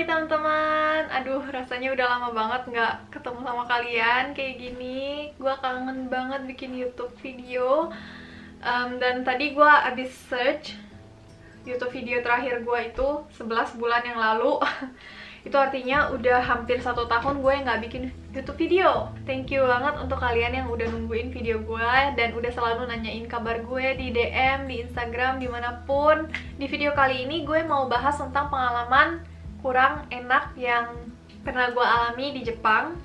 Hai teman-teman, aduh rasanya udah lama banget nggak ketemu sama kalian kayak gini. Gue kangen banget bikin YouTube video. Dan tadi gue abis search YouTube video terakhir gue itu 11 bulan yang lalu. Itu artinya udah hampir 1 tahun gue nggak bikin YouTube video. Thank you banget untuk kalian yang udah nungguin video gue dan udah selalu nanyain kabar gue di DM, di Instagram, dimanapun. Di video kali ini gue mau bahas tentang pengalaman kurang enak yang pernah gue alami di Jepang.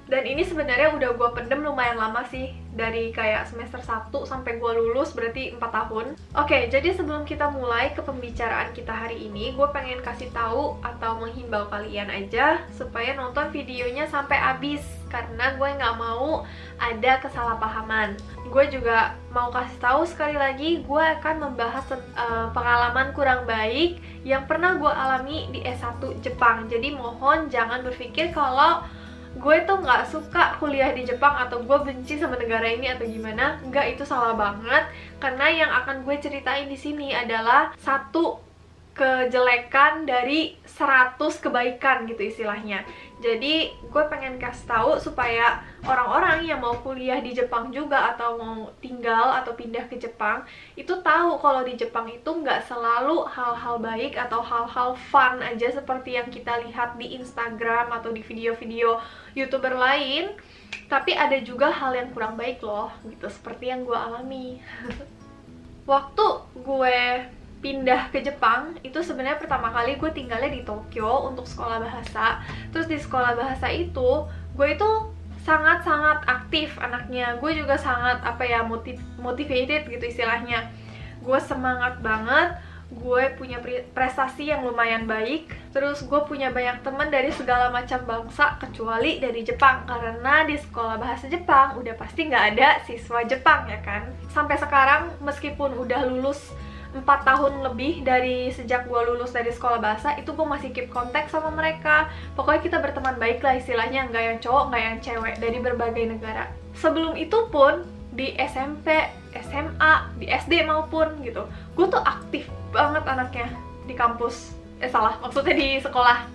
Dan ini sebenarnya udah gue pendem lumayan lama sih, dari kayak semester 1 sampai gue lulus, berarti 4 tahun. Oke, jadi sebelum kita mulai ke pembicaraan kita hari ini, gue pengen kasih tahu atau menghimbau kalian aja supaya nonton videonya sampai habis, karena gue nggak mau ada kesalahpahaman. Gue juga mau kasih tahu sekali lagi, gue akan membahas pengalaman kurang baik yang pernah gue alami di S1 Jepang. Jadi mohon jangan berpikir kalau gue tuh nggak suka kuliah di Jepang atau gue benci sama negara ini atau gimana. Nggak, itu salah banget. Karena yang akan gue ceritain di sini adalah satu kejelekan dari 100 kebaikan gitu istilahnya. Jadi gue pengen kasih tahu supaya orang-orang yang mau kuliah di Jepang juga atau mau tinggal atau pindah ke Jepang itu tahu kalau di Jepang itu nggak selalu hal-hal baik atau hal-hal fun aja seperti yang kita lihat di Instagram atau di video-video YouTuber lain, tapi ada juga hal yang kurang baik loh gitu, seperti yang gue alami. Waktu gue pindah ke Jepang, itu sebenarnya pertama kali gue tinggalnya di Tokyo untuk sekolah bahasa. Terus di sekolah bahasa itu, gue itu sangat-sangat aktif anaknya. Gue juga sangat, motivated gitu istilahnya. Gue semangat banget, gue punya prestasi yang lumayan baik. Terus gue punya banyak teman dari segala macam bangsa kecuali dari Jepang, karena di sekolah bahasa Jepang udah pasti nggak ada siswa Jepang ya kan. Sampai sekarang meskipun udah lulus 4 tahun lebih dari sejak gue lulus dari sekolah bahasa, itu gue masih keep kontak sama mereka. Pokoknya kita berteman baik lah istilahnya, nggak yang cowok, nggak yang cewek, dari berbagai negara. Sebelum itu pun, di SMP, SMA, di SD maupun gitu, gue tuh aktif banget anaknya di kampus. Maksudnya di sekolah.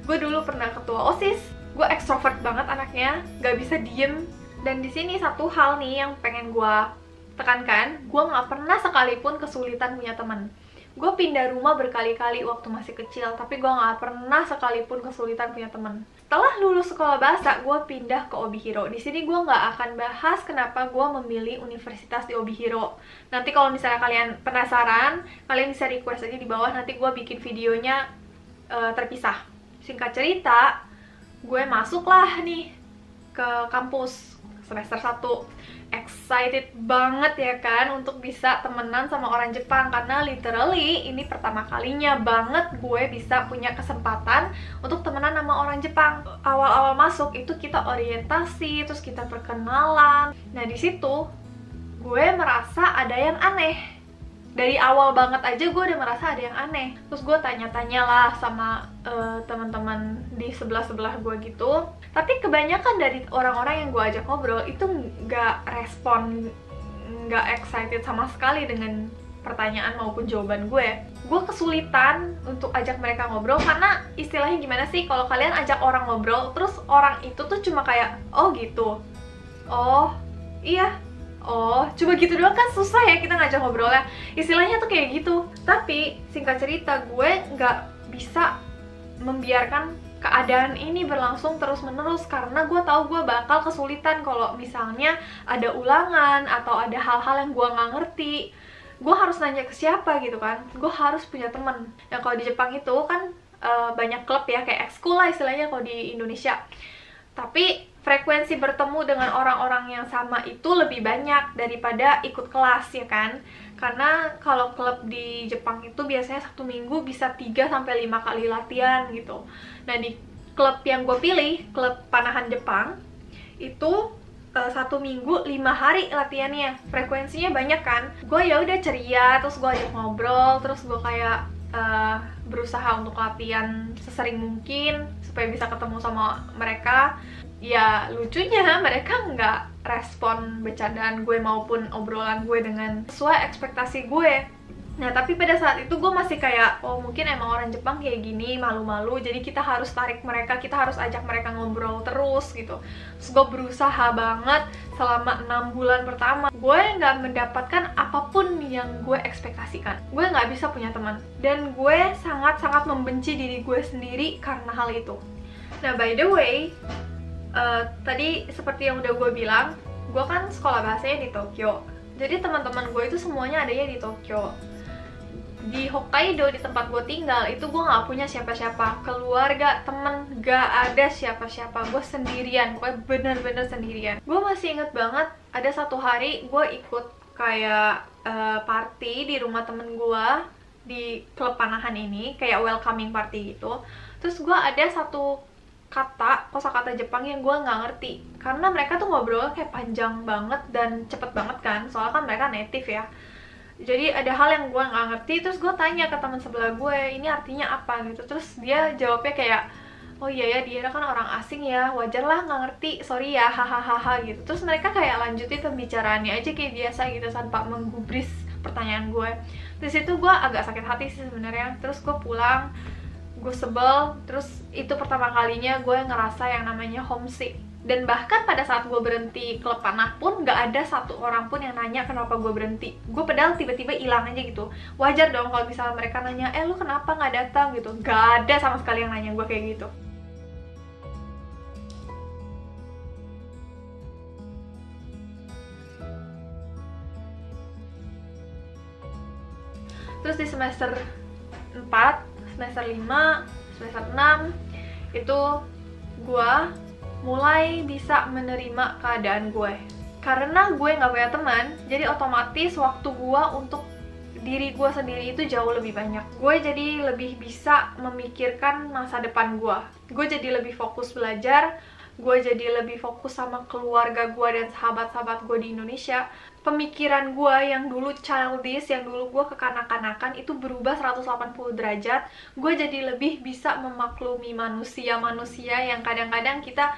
Gue dulu pernah ketua OSIS, gue ekstrovert banget anaknya, nggak bisa diem. Dan di sini satu hal nih yang pengen gue tekankan, gue nggak pernah sekalipun kesulitan punya teman. Gue pindah rumah berkali-kali waktu masih kecil, tapi gue nggak pernah sekalipun kesulitan punya teman. Setelah lulus sekolah bahasa, gue pindah ke Obihiro. Di sini gue nggak akan bahas kenapa gue memilih universitas di Obihiro. Nanti kalau misalnya kalian penasaran, kalian bisa request aja di bawah, nanti gue bikin videonya terpisah. Singkat cerita, gue masuklah nih ke kampus semester 1. Excited banget ya kan untuk bisa temenan sama orang Jepang, karena literally ini pertama kalinya banget gue bisa punya kesempatan untuk temenan sama orang Jepang. Awal-awal masuk itu kita orientasi, terus kita perkenalan. Nah di situ gue merasa ada yang aneh. Dari awal banget aja gue udah merasa ada yang aneh. Terus gue tanya-tanya lah sama teman-teman di sebelah-sebelah gue gitu. Tapi kebanyakan dari orang-orang yang gue ajak ngobrol itu nggak respon, nggak excited sama sekali dengan pertanyaan maupun jawaban gue. Gue kesulitan untuk ajak mereka ngobrol, karena istilahnya gimana sih, kalau kalian ajak orang ngobrol terus orang itu tuh cuma kayak, oh gitu, oh iya, oh, coba gitu doang kan susah ya kita ngajak ngobrolnya. Istilahnya tuh kayak gitu. Tapi singkat cerita, gue nggak bisa membiarkan keadaan ini berlangsung terus-menerus, karena gue tahu gue bakal kesulitan kalau misalnya ada ulangan atau ada hal-hal yang gue nggak ngerti. Gue harus nanya ke siapa gitu kan. Gue harus punya temen. Yang kalau di Jepang itu kan banyak klub ya, kayak ekskul lah istilahnya kalau di Indonesia. Tapi frekuensi bertemu dengan orang-orang yang sama itu lebih banyak daripada ikut kelas ya kan. Karena kalau klub di Jepang itu biasanya 1 minggu bisa 3-5 kali latihan gitu. Nah di klub yang gue pilih, klub panahan Jepang, itu 1 minggu 5 hari latihannya. Frekuensinya banyak kan. Gue ya udah ceria, terus gue ajak ngobrol, terus gue kayak berusaha untuk latihan sesering mungkin supaya bisa ketemu sama mereka. Ya lucunya mereka nggak respon bercandaan gue maupun obrolan gue dengan sesuai ekspektasi gue. Nah, tapi pada saat itu gue masih kayak, oh mungkin emang orang Jepang kayak gini, malu-malu, jadi kita harus tarik mereka, kita harus ajak mereka ngobrol terus gitu. Terus gue berusaha banget selama 6 bulan pertama. Gue nggak mendapatkan apapun yang gue ekspektasikan. Gue nggak bisa punya teman. Dan gue sangat-sangat membenci diri gue sendiri karena hal itu. Nah, by the way, tadi seperti yang udah gue bilang, gue kan sekolah bahasanya di Tokyo. Jadi teman-teman gue itu semuanya adanya di Tokyo. Di Hokkaido, di tempat gue tinggal, itu gue nggak punya siapa-siapa, keluarga, temen, gak ada siapa-siapa. Gue sendirian, gue bener-bener sendirian. Gue masih inget banget, ada satu hari gue ikut kayak party di rumah temen gue di klub panahan ini, kayak welcoming party gitu. Terus gue ada satu kosakata Jepang yang gue nggak ngerti, karena mereka tuh ngobrolnya kayak panjang banget dan cepet banget kan, soalnya kan mereka native ya. Jadi ada hal yang gue nggak ngerti, terus gue tanya ke teman sebelah gue, ini artinya apa gitu. Terus dia jawabnya kayak, oh iya ya, dia kan orang asing ya, wajar lah nggak ngerti, sorry ya, hahaha gitu. Terus mereka kayak lanjutin pembicaraannya aja kayak biasa gitu, tanpa menggubris pertanyaan gue. Terus itu gue agak sakit hati sih sebenarnya. Terus gue pulang, gue sebel. Terus itu pertama kalinya gue ngerasa yang namanya homesick. Dan bahkan pada saat gue berhenti klub panah pun gak ada satu orang pun yang nanya kenapa gue berhenti. Gue padahal tiba-tiba hilang aja gitu. Wajar dong kalau misalnya mereka nanya, lu kenapa gak datang gitu. Gak ada sama sekali yang nanya gue kayak gitu. Terus di semester 4, semester 5, semester 6 itu gue mulai bisa menerima keadaan gue. Karena gue gak punya teman, jadi otomatis waktu gue untuk diri gue sendiri itu jauh lebih banyak. Gue jadi lebih bisa memikirkan masa depan gue. Gue jadi lebih fokus belajar, gue jadi lebih fokus sama keluarga gue dan sahabat-sahabat gue di Indonesia. Pemikiran gue yang dulu childish, yang dulu gue kekanak-kanakan, itu berubah 180 derajat. Gue jadi lebih bisa memaklumi manusia-manusia yang kadang-kadang kita,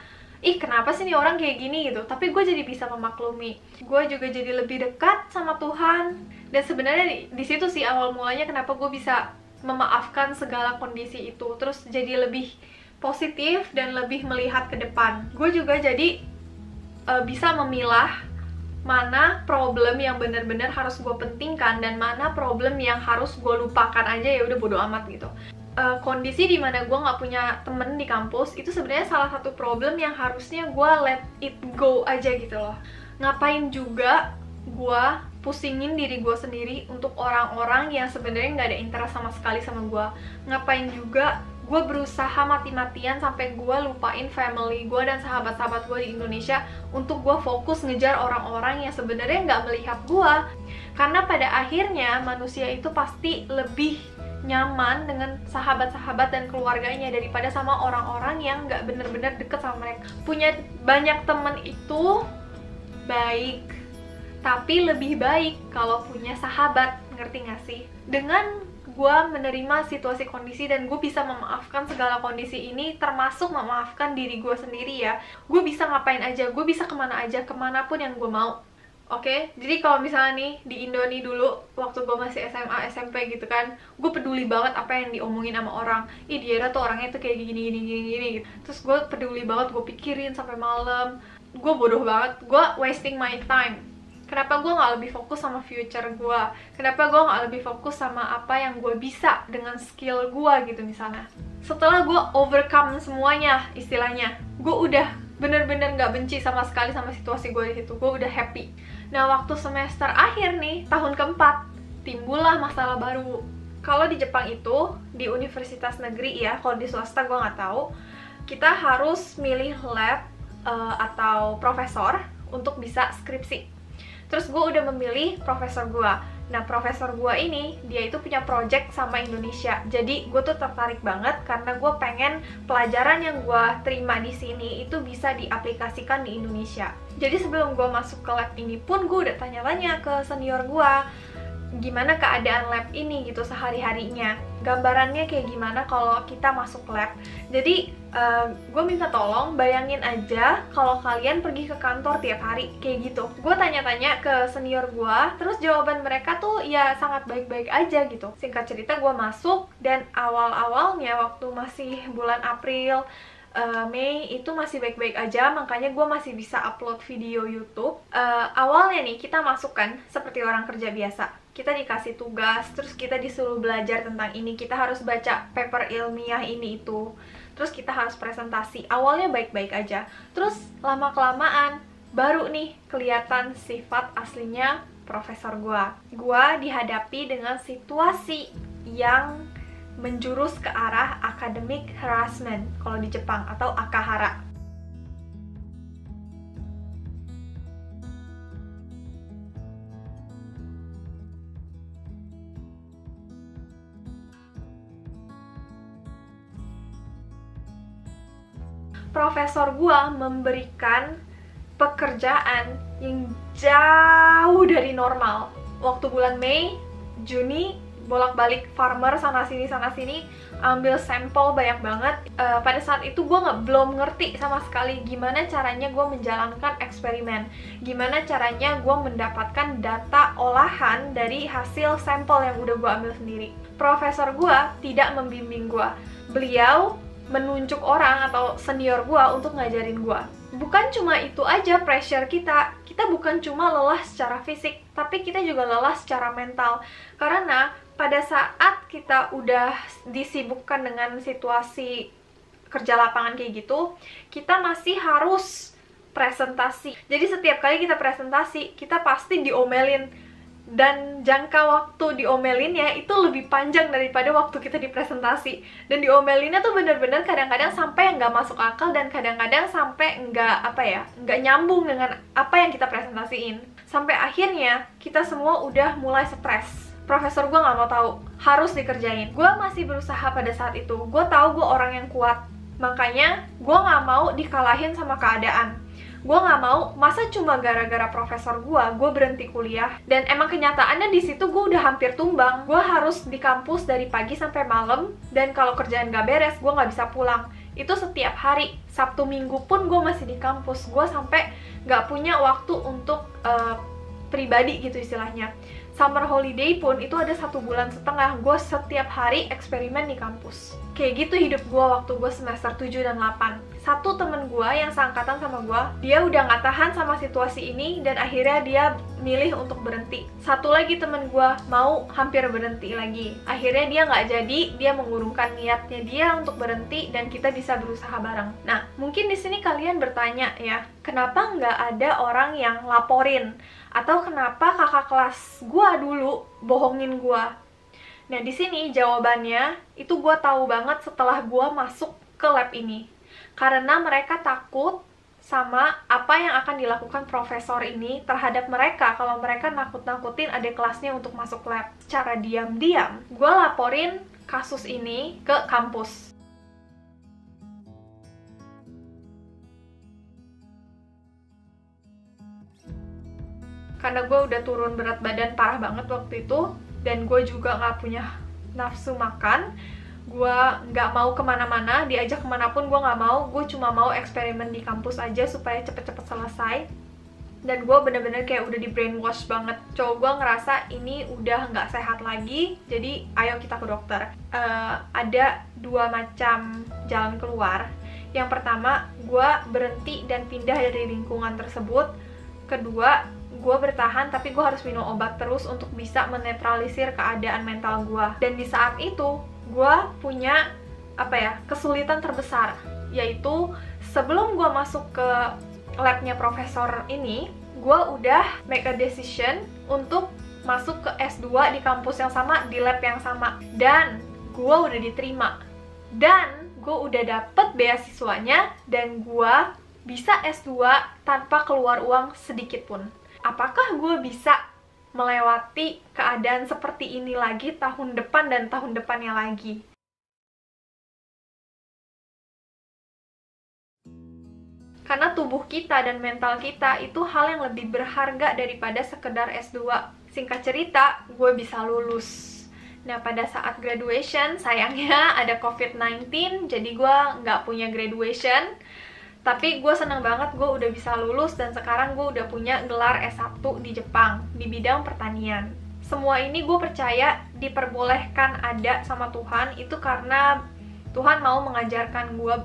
kenapa sih nih orang kayak gini gitu. Tapi gue jadi bisa memaklumi. Gue juga jadi lebih dekat sama Tuhan. Dan sebenarnya di situ sih awal mulanya kenapa gue bisa memaafkan segala kondisi itu. Terus jadi lebih positif dan lebih melihat ke depan. Gue juga jadi bisa memilah mana problem yang benar-benar harus gue pentingkan dan mana problem yang harus gue lupakan aja, ya udah bodo amat gitu. Kondisi dimana gue nggak punya temen di kampus itu sebenarnya salah satu problem yang harusnya gue let it go aja gitu loh. Ngapain juga gue pusingin diri gue sendiri untuk orang-orang yang sebenarnya nggak ada interest sama sekali sama gue. Ngapain juga gue berusaha mati-matian sampai gue lupain family gue dan sahabat-sahabat gue di Indonesia untuk gue fokus ngejar orang-orang yang sebenarnya nggak melihat gue. Karena pada akhirnya manusia itu pasti lebih nyaman dengan sahabat-sahabat dan keluarganya daripada sama orang-orang yang nggak bener-bener deket sama mereka. Punya banyak temen itu baik, tapi lebih baik kalau punya sahabat, ngerti gak sih? Dengan gue menerima situasi kondisi dan gue bisa memaafkan segala kondisi ini, termasuk memaafkan diri gue sendiri ya. Gue bisa ngapain aja, gue bisa kemana aja, kemanapun yang gue mau. Oke, jadi kalau misalnya nih di Indo nih dulu, waktu gue masih SMA, SMP gitu kan, gue peduli banget apa yang diomongin sama orang. Dia tuh orangnya tuh kayak gini gitu. Terus gue peduli banget, gue pikirin sampai malam. Gue bodoh banget, gue wasting my time. Kenapa gue gak lebih fokus sama future gue? Kenapa gue gak lebih fokus sama apa yang gue bisa dengan skill gue gitu misalnya? Setelah gue overcome semuanya, istilahnya, gue udah bener-bener gak benci sama sekali sama situasi gue di situ. Gue udah happy. Nah, waktu semester akhir nih, tahun keempat, timbullah masalah baru. Kalau di Jepang itu, di universitas negeri ya, kalau di swasta gue gak tahu, kita harus milih lab atau profesor untuk bisa skripsi. Terus gue udah memilih profesor gue. Nah, profesor gue ini, dia itu punya project sama Indonesia. Jadi gue tuh tertarik banget karena gue pengen pelajaran yang gue terima di sini itu bisa diaplikasikan di Indonesia. Jadi sebelum gue masuk ke lab ini pun gue udah tanya-tanya ke senior gue, gimana keadaan lab ini gitu sehari-harinya. gambarannya kayak gimana kalau kita masuk lab. Jadi gue minta tolong bayangin aja kalau kalian pergi ke kantor tiap hari kayak gitu. Gue tanya-tanya ke senior gue, terus jawaban mereka tuh ya sangat baik-baik aja gitu. Singkat cerita gue masuk, dan awal-awalnya waktu masih bulan April, Mei itu masih baik-baik aja, makanya gue masih bisa upload video YouTube. Awalnya nih kita masukkan seperti orang kerja biasa. Kita dikasih tugas, terus kita disuruh belajar tentang ini, kita harus baca paper ilmiah ini itu, terus kita harus presentasi. Awalnya baik-baik aja, terus lama-kelamaan baru nih kelihatan sifat aslinya profesor gua. Gua dihadapi dengan situasi yang menjurus ke arah academic harassment kalau di Jepang, atau akahara. Profesor gua memberikan pekerjaan yang jauh dari normal. Waktu bulan Mei, Juni, bolak-balik farmer sana sini, ambil sampel banyak banget. Pada saat itu gue belum ngerti sama sekali gimana caranya gue menjalankan eksperimen, gimana caranya gue mendapatkan data olahan dari hasil sampel yang udah gue ambil sendiri. Profesor gue tidak membimbing gue. Beliau menunjuk orang atau senior gua untuk ngajarin gua. Bukan cuma itu aja pressure kita bukan cuma lelah secara fisik, tapi kita juga lelah secara mental. Karena pada saat kita udah disibukkan dengan situasi kerja lapangan kayak gitu, kita masih harus presentasi. Jadi setiap kali kita presentasi, kita pasti diomelin. Dan jangka waktu diomelinnya itu lebih panjang daripada waktu kita dipresentasi. Dan diomelinnya tuh bener-bener kadang-kadang sampai nggak masuk akal, dan kadang-kadang sampai nggak nyambung dengan apa yang kita presentasiin. Sampai akhirnya kita semua udah mulai stres. Profesor gue nggak mau tahu, harus dikerjain. Gue masih berusaha pada saat itu. Gue tahu gue orang yang kuat, makanya gue nggak mau dikalahin sama keadaan. Gue nggak mau, masa cuma gara-gara profesor gue berhenti kuliah. Dan emang kenyataannya di situ gue udah hampir tumbang. Gue harus di kampus dari pagi sampai malam, dan kalau kerjaan gak beres, gue nggak bisa pulang. Itu setiap hari, Sabtu Minggu pun gue masih di kampus. Gue sampai nggak punya waktu untuk pribadi gitu istilahnya. Summer holiday pun itu ada 1,5 bulan, gue setiap hari eksperimen di kampus. Kayak gitu hidup gue waktu gue semester 7 dan 8. Satu temen gue yang seangkatan sama gue, dia udah gak tahan sama situasi ini, dan akhirnya dia milih untuk berhenti. Satu lagi temen gue mau hampir berhenti lagi. Akhirnya dia gak jadi, dia mengurungkan niatnya dia untuk berhenti, dan kita bisa berusaha bareng. Nah, mungkin di sini kalian bertanya ya, kenapa nggak ada orang yang laporin? Atau kenapa kakak kelas gue dulu bohongin gue? Nah, di sini jawabannya itu gue tahu banget setelah gue masuk ke lab ini. Karena mereka takut sama apa yang akan dilakukan profesor ini terhadap mereka kalau mereka nakut-nakutin adik kelasnya untuk masuk lab. Secara diam-diam, gue laporin kasus ini ke kampus. Karena gue udah turun berat badan parah banget waktu itu, dan gue juga gak punya nafsu makan. Gue gak mau kemana-mana, diajak kemanapun gue gak mau. Gue cuma mau eksperimen di kampus aja supaya cepet-cepet selesai. Dan gue bener-bener kayak udah di brainwash banget. Cowok gue ngerasa ini udah gak sehat lagi, jadi ayo kita ke dokter. Ada 2 macam jalan keluar. Yang pertama, gue berhenti dan pindah dari lingkungan tersebut. Kedua, gue bertahan tapi gue harus minum obat terus untuk bisa menetralisir keadaan mental gue. Dan di saat itu gue punya kesulitan terbesar, yaitu sebelum gue masuk ke labnya profesor ini, gue udah make a decision untuk masuk ke S2 di kampus yang sama, di lab yang sama, dan gue udah diterima, dan gue udah dapet beasiswanya, dan gue bisa S2 tanpa keluar uang sedikit pun. Apakah gue bisa melewati keadaan seperti ini lagi tahun depan dan tahun depannya lagi? Karena tubuh kita dan mental kita itu hal yang lebih berharga daripada sekedar S2. Singkat cerita, gue bisa lulus. Nah, pada saat graduation, sayangnya ada COVID-19, jadi gue nggak punya graduation. Tapi gue seneng banget gue udah bisa lulus dan sekarang gue udah punya gelar S1 di Jepang, di bidang pertanian. Semua ini gue percaya diperbolehkan ada sama Tuhan, itu karena Tuhan mau mengajarkan gue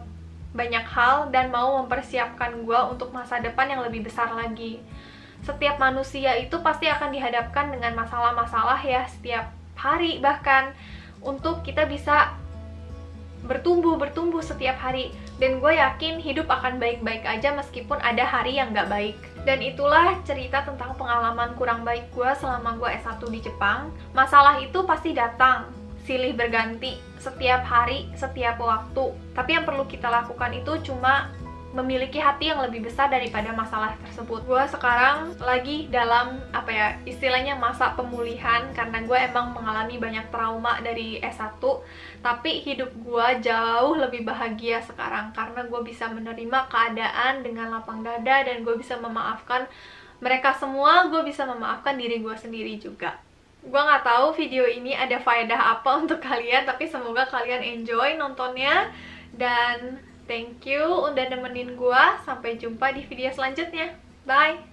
banyak hal dan mau mempersiapkan gue untuk masa depan yang lebih besar lagi. Setiap manusia itu pasti akan dihadapkan dengan masalah-masalah ya, setiap hari bahkan, untuk kita bisa bertumbuh setiap hari. Dan gue yakin hidup akan baik-baik aja meskipun ada hari yang gak baik. Dan itulah cerita tentang pengalaman kurang baik gue selama gue S1 di Jepang. Masalah itu pasti datang, silih berganti, setiap hari, setiap waktu. Tapi yang perlu kita lakukan itu cuma memiliki hati yang lebih besar daripada masalah tersebut. Gue sekarang lagi dalam, istilahnya masa pemulihan, karena gue emang mengalami banyak trauma dari S1, tapi hidup gue jauh lebih bahagia sekarang, karena gue bisa menerima keadaan dengan lapang dada, dan gue bisa memaafkan mereka semua, gue bisa memaafkan diri gue sendiri juga. Gue nggak tahu video ini ada faedah apa untuk kalian, tapi semoga kalian enjoy nontonnya, dan thank you udah nemenin gue. Sampai jumpa di video selanjutnya. Bye!